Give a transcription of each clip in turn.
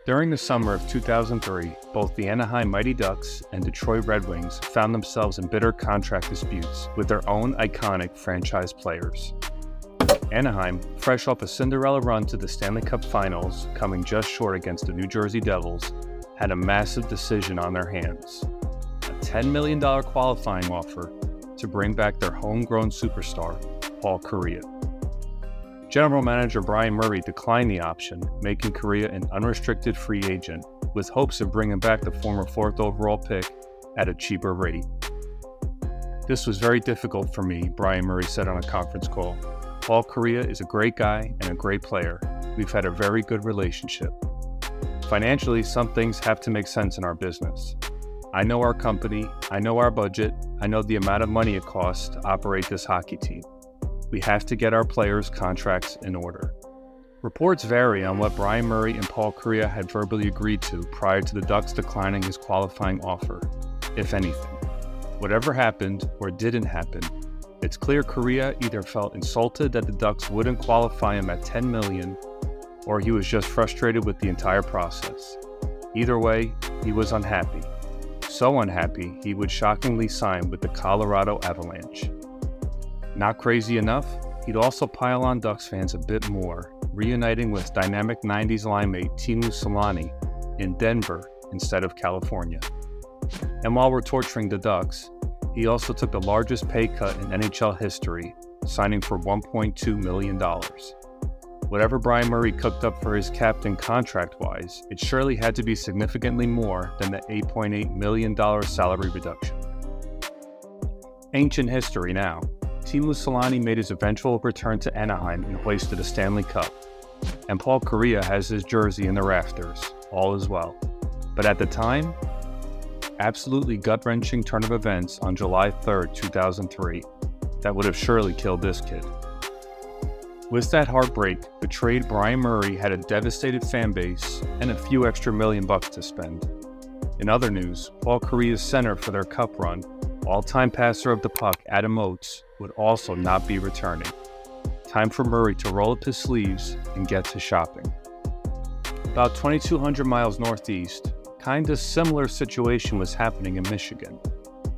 During the summer of 2003, both the Anaheim Mighty Ducks and Detroit Red Wings found themselves in bitter contract disputes with their own iconic franchise players. Anaheim, fresh off a Cinderella run to the Stanley Cup Finals, coming just short against the New Jersey Devils, had a massive decision on their hands. A $10 million qualifying offer to bring back their homegrown superstar, Paul Kariya. General Manager Brian Murray declined the option, making Kariya an unrestricted free agent, with hopes of bringing back the former 4th overall pick at a cheaper rate. "This was very difficult for me," Brian Murray said on a conference call. "Paul Kariya is a great guy and a great player. We've had a very good relationship. Financially, some things have to make sense in our business. I know our company, I know our budget, I know the amount of money it costs to operate this hockey team. We have to get our players' contracts in order." Reports vary on what Brian Murray and Paul Kariya had verbally agreed to prior to the Ducks declining his qualifying offer, if anything. Whatever happened or didn't happen, it's clear Kariya either felt insulted that the Ducks wouldn't qualify him at $10 million, or he was just frustrated with the entire process. Either way, he was unhappy. So unhappy, he would shockingly sign with the Colorado Avalanche. Not crazy enough, he'd also pile on Ducks fans a bit more, reuniting with dynamic 90s line-mate Teemu Selanne in Denver instead of California. And while we're torturing the Ducks, he also took the largest pay cut in NHL history, signing for $1.2 million. Whatever Brian Murray cooked up for his captain contract-wise, it surely had to be significantly more than the $8.8 million salary reduction. Ancient history now. Teemu Selanne made his eventual return to Anaheim and hoisted a Stanley Cup. And Paul Kariya has his jersey in the rafters, all is well. But at the time, absolutely gut-wrenching turn of events on July 3rd, 2003, that would have surely killed this kid. With that heartbreak, betrayed Brian Murray had a devastated fan base and a few extra $1 million to spend. In other news, Paul Kariya's center for their cup run, all-time passer of the puck Adam Oates, would also not be returning. Time for Murray to roll up his sleeves and get to shopping. About 2,200 miles northeast, kinda similar situation was happening in Michigan.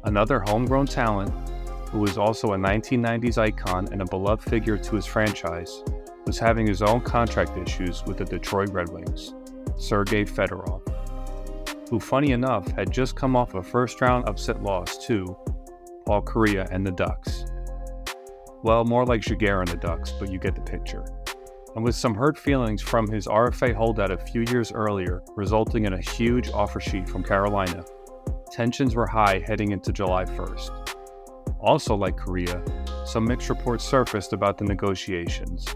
Another homegrown talent, who was also a 1990s icon and a beloved figure to his franchise, was having his own contract issues with the Detroit Red Wings, Sergei Fedorov, who, funny enough, had just come off a first-round upset loss to Paul Kariya and the Ducks. Well, more like Jaguar and the Ducks, but you get the picture. And with some hurt feelings from his RFA holdout a few years earlier, resulting in a huge offer sheet from Carolina, tensions were high heading into July 1st. Also like Kariya, some mixed reports surfaced about the negotiations.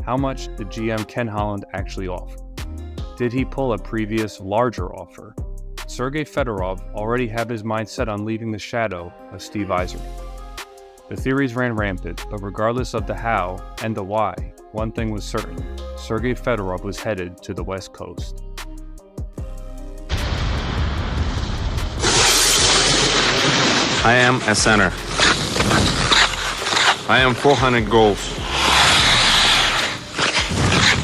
How much did GM Ken Holland actually offer? Did he pull a previous, larger offer? Sergei Fedorov already had his mind set on leaving the shadow of Steve Yzerman. The theories ran rampant, but regardless of the how and the why, one thing was certain: Sergei Fedorov was headed to the West Coast. I am a center. I am 400 goals.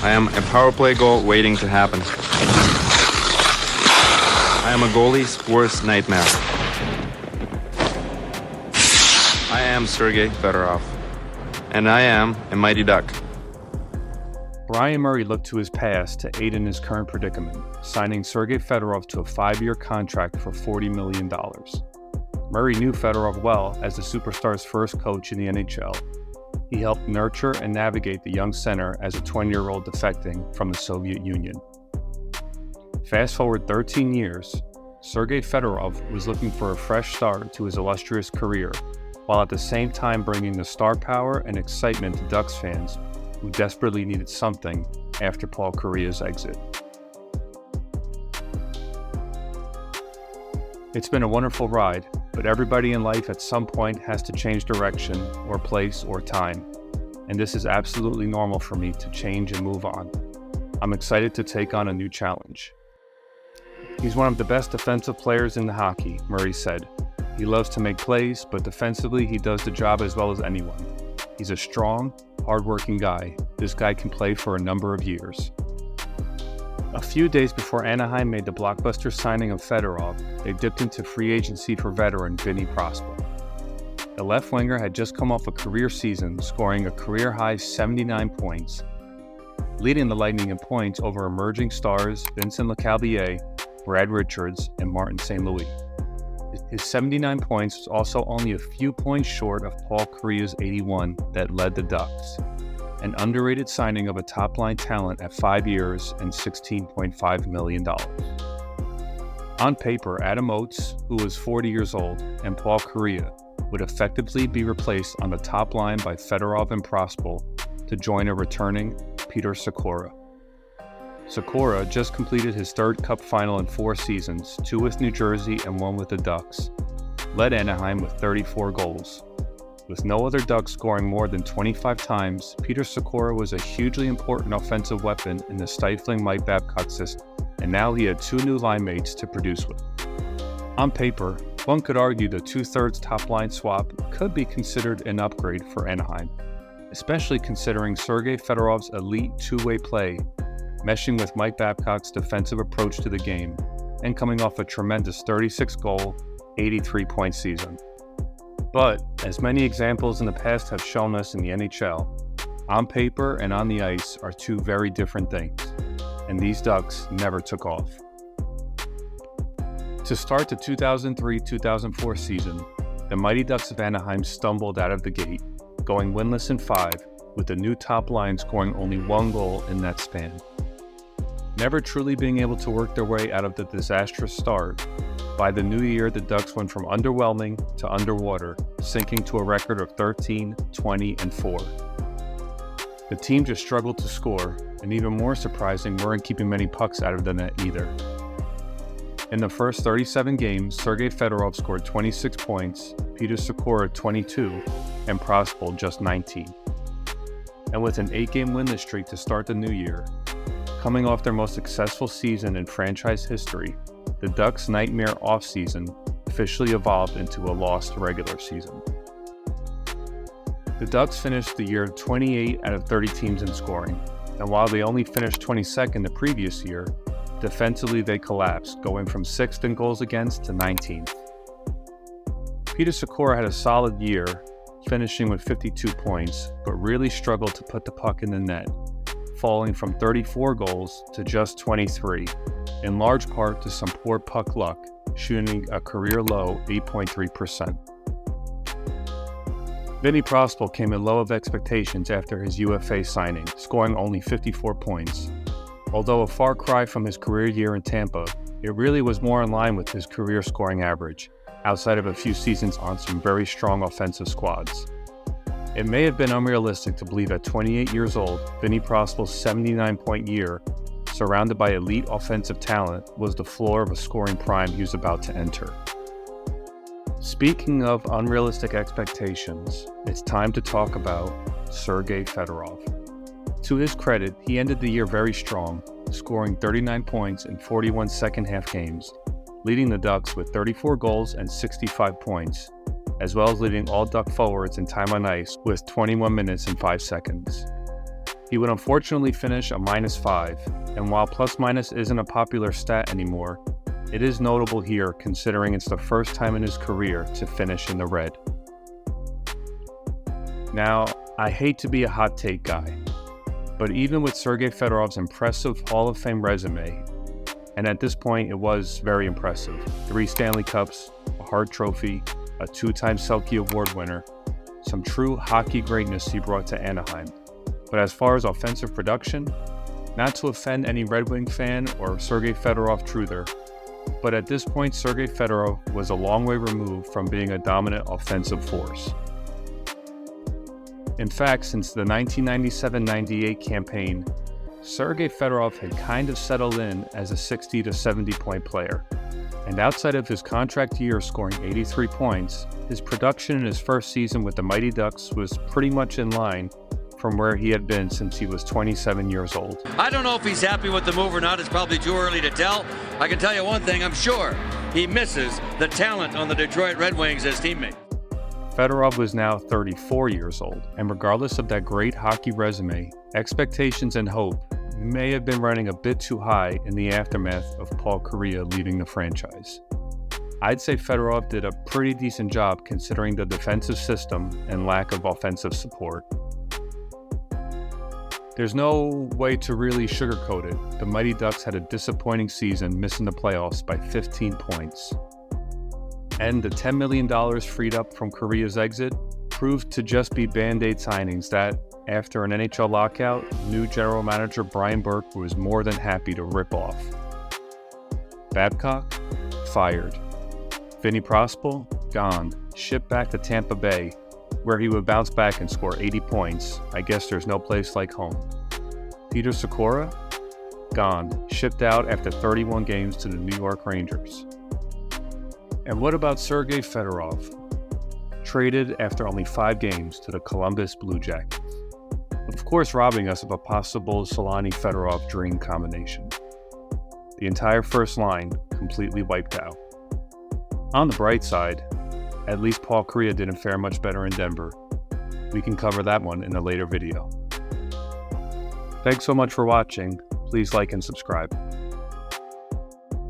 I am a power play goal waiting to happen. I am a goalie's worst nightmare. I am Sergei Fedorov, and I am a Mighty Duck. Brian Murray looked to his past to aid in his current predicament, signing Sergei Fedorov to a 5-year contract for $40 million. Murray knew Fedorov well as the superstar's first coach in the NHL. He helped nurture and navigate the young center as a 20-year-old defecting from the Soviet Union. Fast forward 13 years, Sergei Fedorov was looking for a fresh start to his illustrious career, while at the same time bringing the star power and excitement to Ducks fans who desperately needed something after Paul Kariya's exit. It's been a wonderful ride, but everybody in life at some point has to change direction or place or time, and this is absolutely normal for me to change and move on. I'm excited to take on a new challenge. He's one of the best defensive players in the hockey, Murray said. He loves to make plays, but defensively he does the job as well as anyone. He's a strong, hard-working guy. This guy can play for a number of years. A few days before Anaheim made the blockbuster signing of Fedorov, they dipped into free agency for veteran Petr Prospal. The left winger had just come off a career season, scoring a career-high 79 points, leading the Lightning in points over emerging stars Vincent Lecavalier, Brad Richards, and Martin St. Louis. His 79 points was also only a few points short of Paul Kariya's 81 that led the Ducks, an underrated signing of a top-line talent at 5 years and $16.5 million. On paper, Adam Oates, who was 40 years old, and Paul Kariya would effectively be replaced on the top line by Fedorov and Prospal to join a returning Petr Sykora. Sykora just completed his third Cup final in 4 seasons, 2 with New Jersey and 1 with the Ducks, led Anaheim with 34 goals. With no other Ducks scoring more than 25 times, Petr Sykora was a hugely important offensive weapon in the stifling Mike Babcock system, and now he had 2 new line mates to produce with. On paper, one could argue the 2/3 top-line swap could be considered an upgrade for Anaheim, especially considering Sergei Fedorov's elite two-way play, meshing with Mike Babcock's defensive approach to the game, and coming off a tremendous 36-goal, 83-point season. But, as many examples in the past have shown us in the NHL, on paper and on the ice are 2 very different things, and these Ducks never took off. To start the 2003-2004 season, the Mighty Ducks of Anaheim stumbled out of the gate, going winless in 5, with the new top line scoring only 1 goal in that span. Never truly being able to work their way out of the disastrous start, by the new year the Ducks went from underwhelming to underwater, sinking to a record of 13, 20, and 4. The team just struggled to score, and even more surprising, weren't keeping many pucks out of the net either. In the first 37 games, Sergei Fedorov scored 26 points, Petr Sykora 22, and Prospal just 19. And with an 8-game winless streak to start the new year, coming off their most successful season in franchise history, the Ducks' nightmare offseason officially evolved into a lost regular season. The Ducks finished the year 28 out of 30 teams in scoring, and while they only finished 22nd the previous year, defensively they collapsed, going from 6th in goals against to 19th. Petr Sykora had a solid year, finishing with 52 points, but really struggled to put the puck in the net, falling from 34 goals to just 23, in large part to some poor puck luck, shooting a career-low 8.3%. Petr Prospal came in low of expectations after his UFA signing, scoring only 54 points. Although a far cry from his career year in Tampa, it really was more in line with his career scoring average, outside of a few seasons on some very strong offensive squads. It may have been unrealistic to believe at 28 years old, Petr Prospal's 79-point year, surrounded by elite offensive talent, was the floor of a scoring prime he was about to enter. Speaking of unrealistic expectations, it's time to talk about Sergei Fedorov. To his credit, he ended the year very strong, scoring 39 points in 41 second-half games, leading the Ducks with 34 goals and 65 points, as well as leading all Duck forwards in time on ice with 21 minutes and 5 seconds. He would unfortunately finish a -5, and while plus-minus isn't a popular stat anymore, it is notable here considering it's the first time in his career to finish in the red. Now, I hate to be a hot take guy, but even with Sergei Fedorov's impressive Hall of Fame resume, and at this point it was very impressive, 3 Stanley Cups, a Hart Trophy, a 2-time Selke Award winner, some true hockey greatness he brought to Anaheim. But as far as offensive production, not to offend any Red Wing fan or Sergei Fedorov truther, but at this point Sergei Fedorov was a long way removed from being a dominant offensive force. In fact, since the 1997-98 campaign, Sergei Fedorov had kind of settled in as a 60 to 70 point player. And outside of his contract year scoring 83 points, his production in his first season with the Mighty Ducks was pretty much in line from where he had been since he was 27 years old. I don't know if he's happy with the move or not. It's probably too early to tell. I can tell you one thing, I'm sure he misses the talent on the Detroit Red Wings as teammate. Fedorov was now 34 years old, and regardless of that great hockey resume, expectations and hope may have been running a bit too high in the aftermath of Paul Kariya leaving the franchise. I'd say Fedorov did a pretty decent job considering the defensive system and lack of offensive support. There's no way to really sugarcoat it. The Mighty Ducks had a disappointing season, missing the playoffs by 15 points. And the $10 million freed up from Kariya's exit proved to just be band-aid signings that, after an NHL lockout, new general manager Brian Burke was more than happy to rip off. Babcock? Fired. Vinny Prospal? Gone. Shipped back to Tampa Bay, where he would bounce back and score 80 points. I guess there's no place like home. Petr Sykora? Gone. Shipped out after 31 games to the New York Rangers. And what about Sergei Fedorov? Traded after only 5 games to the Columbus Blue Jackets. Of course, robbing us of a possible Solani-Fedorov dream combination. The entire first line completely wiped out. On the bright side, at least Paul Kariya didn't fare much better in Denver. We can cover that one in a later video. Thanks so much for watching. Please like and subscribe.